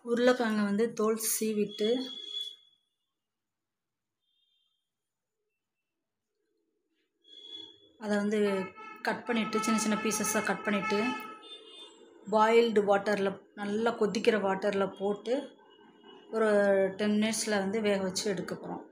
உருளைக்கிழங்கை வந்து தோல் சீவிட்டு அதை வந்து கட் பண்ணிவிட்டு சின்ன சின்ன பீசஸாக கட் பண்ணிவிட்டு பாயில்டு வாட்டரில் நல்லா கொதிக்கிற வாட்டரில் போட்டு ஒரு 10 மினிட்ஸில் வந்து வேக வச்சு எடுக்க போகிறோம்.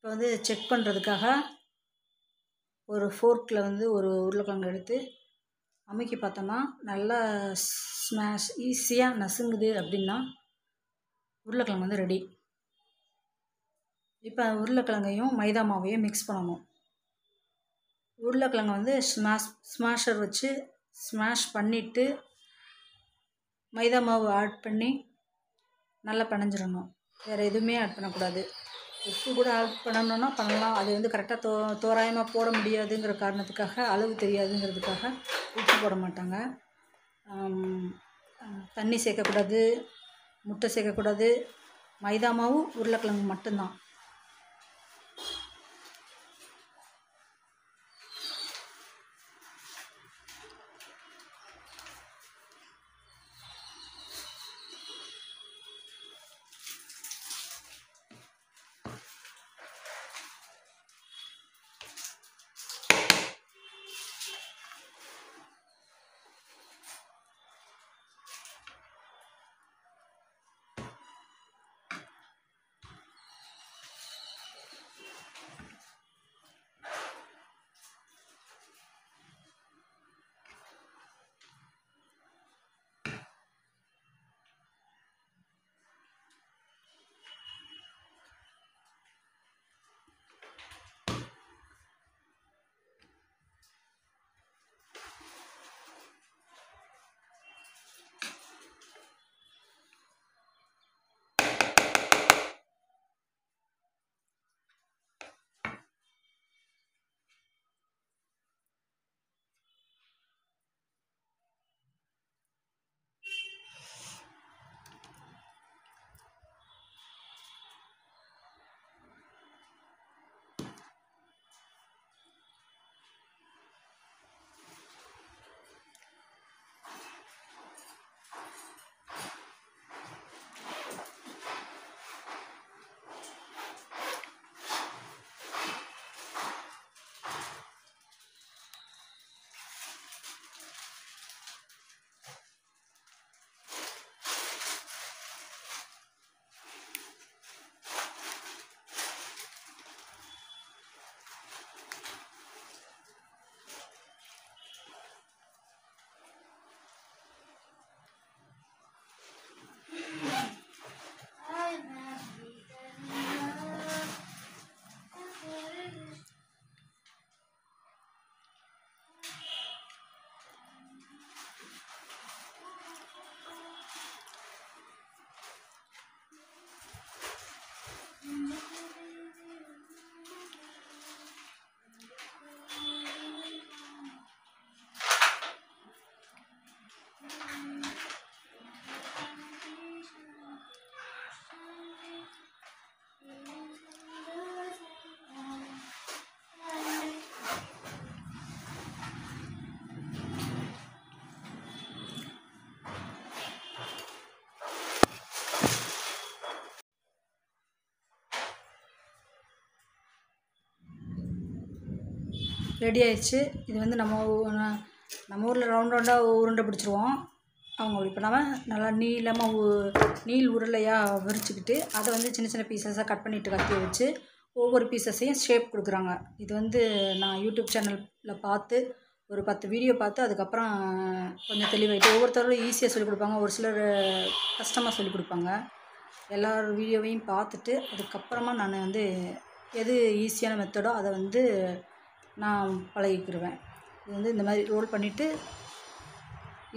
இப்போ வந்து செக் பண்ணுறதுக்காக ஒரு ஃபோர்க்கில் வந்து ஒரு உருளைக்கிழங்கு எடுத்து அமுக்கி பார்த்தோம்னா நல்லா ஸ்மாஷ் ஈஸியாக நசுங்குது அப்படின்னா உருளைக்கிழங்கு வந்து ரெடி. இப்போ உருளைக்கிழங்கையும் மைதா மாவையும் மிக்ஸ் பண்ணணும். உருளைக்கிழங்கை வந்து ஸ்மாஷர் வச்சு ஸ்மாஷ் பண்ணிவிட்டு மைதா மாவு ஆட் பண்ணி நல்லா பிணைஞ்சிடணும். வேறு எதுவுமே ஆட் பண்ணக்கூடாது. உப்பு கூட ஆட் பண்ணணுன்னா பண்ணலாம். அது வந்து கரெக்டாக தோராயமாக போட முடியாதுங்கிற காரணத்துக்காக, அளவு தெரியாதுங்கிறதுக்காக உப்பு போட மாட்டாங்க. தண்ணி சேர்க்கக்கூடாது, முட்டை சேர்க்கக்கூடாது. மைதா மாவு உருளைக்கிழங்கு மட்டும்தான். ரெடி ஆயிடுச்சு. இது வந்து நம்ம ஊரில் ரவுண்டாக உருண்டை பிடிச்சிருவோம். அவங்க அப்படி பண்ணாமல் நல்லா நீள் உருளையாக விரிச்சுக்கிட்டு அதை வந்து சின்ன சின்ன பீசஸாக கட் பண்ணிவிட்டு கத்தியை வச்சு ஒவ்வொரு பீசஸையும் ஷேப் கொடுக்குறாங்க. இது வந்து நான் யூடியூப் சேனலில் பார்த்து ஒரு 10 வீடியோ பார்த்து அதுக்கப்புறம் கொஞ்சம் தெளிவாயிட்டு, ஒவ்வொருத்தரும் ஈஸியாக சொல்லிக் கொடுப்பாங்க, ஒரு சிலர் கஷ்டமாக சொல்லிக் கொடுப்பாங்க. எல்லார் வீடியோவையும் பார்த்துட்டு அதுக்கப்புறமா நான் வந்து எது ஈஸியான மெத்தடோ அதை வந்து நான் பழகிக்கிடுவேன். இது வந்து இந்த மாதிரி ரோல் பண்ணிவிட்டு,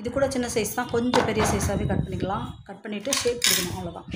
இது கூட சின்ன சைஸ் தான், கொஞ்சம் பெரிய சைஸாகவே கட் பண்ணிக்கலாம். கட் பண்ணிவிட்டு ஷேப் கொடுக்கணும், அவ்வளோதான்.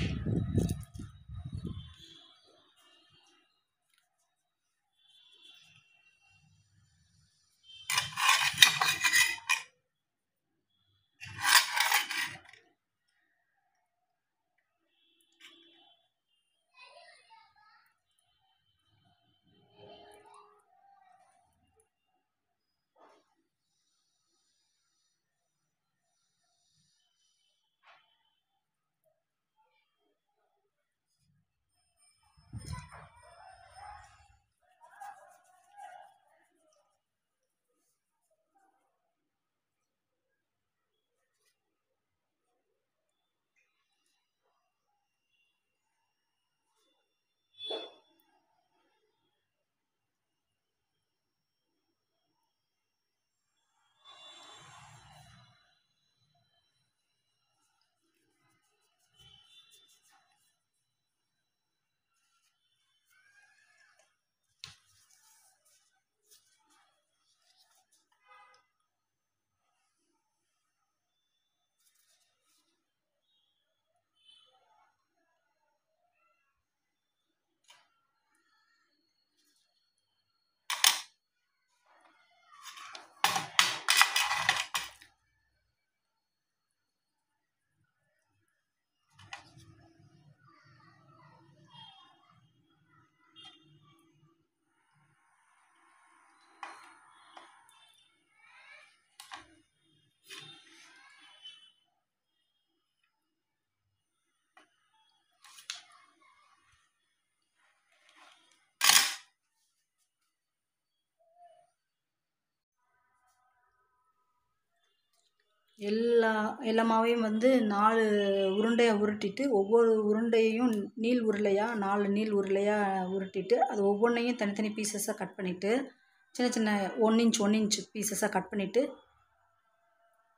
எல்லா மாவையும் வந்து 4 உருண்டையாக உருட்டிட்டு, ஒவ்வொரு உருண்டையையும் நீள் உருளையாக 4 நீள் உருளையாக உருட்டிட்டு, அது ஒவ்வொன்றையும் தனித்தனி பீசஸாக கட் பண்ணிவிட்டு, சின்ன சின்ன 1 இன்ச் 1 இன்ச் பீசஸாக கட் பண்ணிவிட்டு,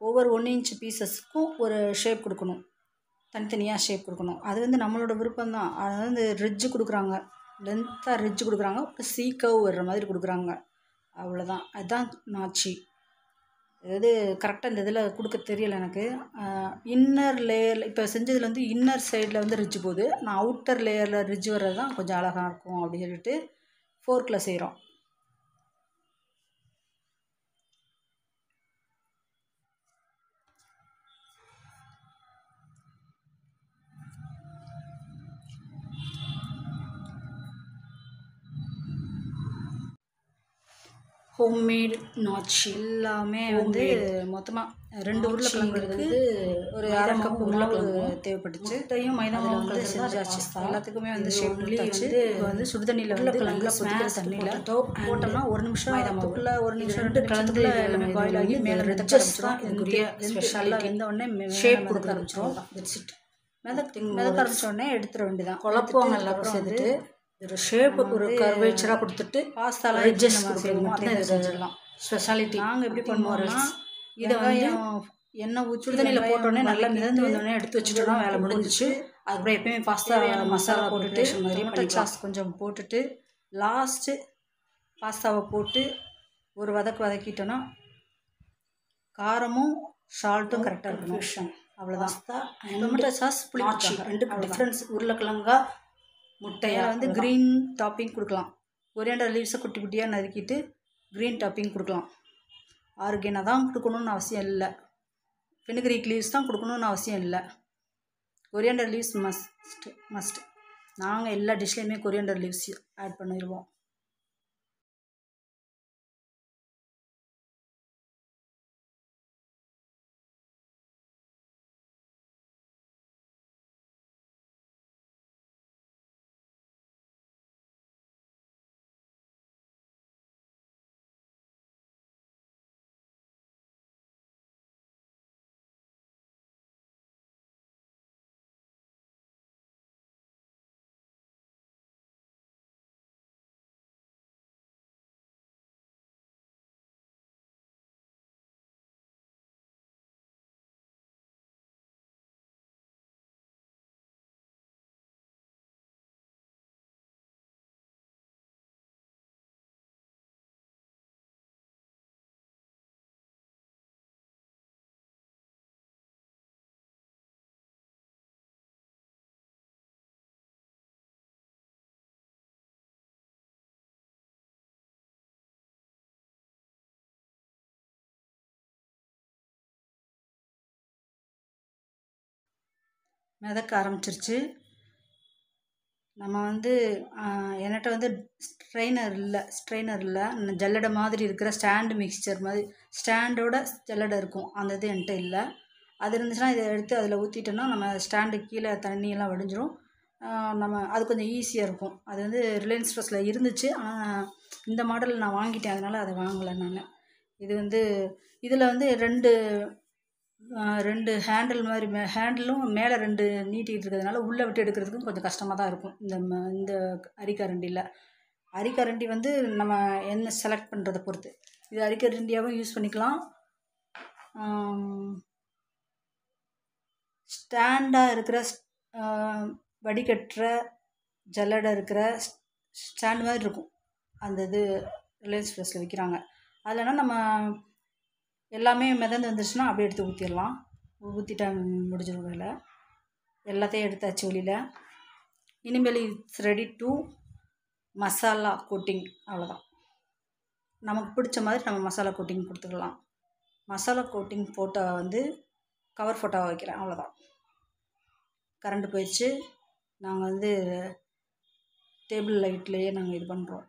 ஒவ்வொரு 1 இன்ச் பீசஸ்க்கும் ஒரு ஷேப் கொடுக்கணும், தனித்தனியாக ஷேப் கொடுக்கணும். அது வந்து நம்மளோட விருப்பம்தான். அது வந்து ரிட்ஜு கொடுக்குறாங்க, லென்த்தாக ரிட்ஜு கொடுக்குறாங்க, ஒரு சி கர்வ் வர்ற மாதிரி கொடுக்குறாங்க, அவ்வளோதான். அதுதான் நாச்சி. அதாவது கரெக்டாக இந்த இதில் கொடுக்க தெரியலை எனக்கு. இன்னர் லேயரில் இப்போ செஞ்சதில் வந்து இன்னர் சைடில் வந்து ரிட்ஜ் போகுது, நான் அவுட்டர் லேயரில் ரிட்ஜ் வர்றது தான் கொஞ்சம் அழகாக இருக்கும் அப்படின்னு சொல்லிட்டு ஃபோர்க்கில் செய்கிறோம். ஹோம்மேட் நாச்சி எல்லாமே வந்து மொத்தமாக 2 உருளைக்கிழங்கு வந்து ஒரு அரை கப் உருளைக்கிழங்கு தேவைப்பட்டுச்சு. முட்டையும் மைதாவும் வந்து செஞ்சாச்சு. எல்லாத்துக்குமே வந்து ஷேப் கொடுத்தாச்சு. இப்போ வந்து சுடுதண்ணியில் வந்து நல்லா கொதிக்கிற தண்ணியில் போட்டோம்னா 1 நிமிஷம் மைதாமாவுக்குள்ள 1 நிமிஷம் 2 கலந்துக்குள்ள எல்லாமே பாயில் ஆகி மேலே மிதக்க ஆரம்பிச்சிடும். இதுக்குரிய ஸ்பெஷாலிட்டி வெந்த உடனே ஷேப் கொடுக்க ஆரம்பிச்சிடும். மிதக்க ஆரம்பிச்ச உடனே எடுத்துட வேண்டியதான். குழப்பம் எல்லாரும் சேர்த்துட்டு ஒரு ஷேப்பு ஒரு கர்வேச்சராக கொடுத்துட்டு பாஸ்தாலாம் ரிட்ஜஸ் கொடுக்கணும். அதான் செஞ்சிடலாம் ஸ்பெஷாலிட்டி. நாங்கள் எப்படி பண்ணுவோம்னா, இதை வந்து எண்ணெய் ஊற்றி சுடுதண்ணியில் போட்டோடனே நல்லா மிதந்து வந்தோடனே எடுத்து வச்சுட்டோம்னா வேலை முடிஞ்சிச்சு. அதுக்கப்புறம் எப்பயுமே பாஸ்தா மசாலா போட்டுட்டு டொமேட்டோ சாஸ் கொஞ்சம் போட்டுட்டு லாஸ்ட்டு பாஸ்தாவை போட்டு ஒரு வதக்கிட்டோன்னா காரமும் சால்ட்டும் கரெக்டாக இருக்கணும். அவ்வளோதான். டொமேட்டோ சாஸ் புளிச்சி 2 டிஃப்ரென்ஸ். உருளைக்கிழங்கா முட்டையை வந்து க்ரீன் டாப்பிங் கொடுக்கலாம். கொரியாண்டர் லீவ்ஸை குட்டி குட்டியாக நறுக்கிட்டு க்ரீன் டாப்பிங் கொடுக்கலாம். ஆர்கானா தான் கொடுக்கணுன்னு அவசியம் இல்லை, ஃபெனுக்ரீக் லீவ்ஸ் தான் கொடுக்கணுன்னு அவசியம் இல்லை. Coriander leaves must. நாங்கள் எல்லா டிஷ்லேயுமே கொரியாண்டர் லீவ்ஸ் ஆட் பண்ணிடுவோம். மிதக்க ஆரம்பிச்சிருச்சு. நம்ம வந்து என்கிட்ட வந்து ஸ்ட்ரெயினர் இல்லை, ஜல்லடை மாதிரி இருக்கிற ஸ்டாண்டு மிக்சர் மாதிரி ஸ்டாண்டோட ஜல்லடை இருக்கும், அந்த இது என்கிட்ட இல்லை. அது இருந்துச்சுன்னா இதை எடுத்து அதில் ஊற்றிட்டோன்னா நம்ம ஸ்டாண்டு கீழே தண்ணியெல்லாம் வடிஞ்சிரும். நம்ம அது கொஞ்சம் ஈஸியாக இருக்கும். அது வந்து ரிலையன்ஸ் ஃப்ரெஷ்ஷில் இருந்துச்சு, ஆனால் இந்த மாடல் நான் வாங்கிட்டேன், அதனால் அதை வாங்கலை நான். இது வந்து இதில் வந்து ரெண்டு ஹேண்டில் மாதிரி ஹேண்டிலும் மேலே 2 நீட்டிகிட்டு இருக்கிறதுனால உள்ளே விட்டு எடுக்கிறதுக்கும் கொஞ்சம் கஷ்டமாக தான் இருக்கும் இந்த அரிக்கரண்டியில். அரிக்கரண்டி வந்து நம்ம என்ன செலக்ட் பண்ணுறதை பொறுத்து. இது அரிக்கரண்டியாகவும் யூஸ் பண்ணிக்கலாம். ஸ்டாண்டாக இருக்கிற வடிகட்டுற ஜல்லடை இருக்கிற ஸ்டாண்ட் மாதிரி இருக்கும், அந்த இது ரிலையன்ஸ் ஃப்ரெஷ்ஷில் விற்கிறாங்க. அதில்னா நம்ம எல்லாமே மிதந்து வந்துருச்சுன்னா அப்படியே எடுத்து ஊற்றிடலாம். ஊற்றிட்டா முடிஞ்சிடும் வேலை. எல்லாத்தையும் எடுத்தாச்சு வெளியில். இனிமேல் it's ready to masala coating. அவ்வளோதான். நமக்கு பிடிச்ச மாதிரி நம்ம மசாலா கோட்டிங் கொடுத்துக்கலாம். மசாலா கோட்டிங் ஃபோட்டோ வந்து கவர் ஃபோட்டோவை வைக்கிறேன், அவ்வளோதான். கரண்ட் போயிடுச்சு. நாங்கள் வந்து டேபிள் லைட்லேயே நாங்கள் இது பண்ணுறோம்.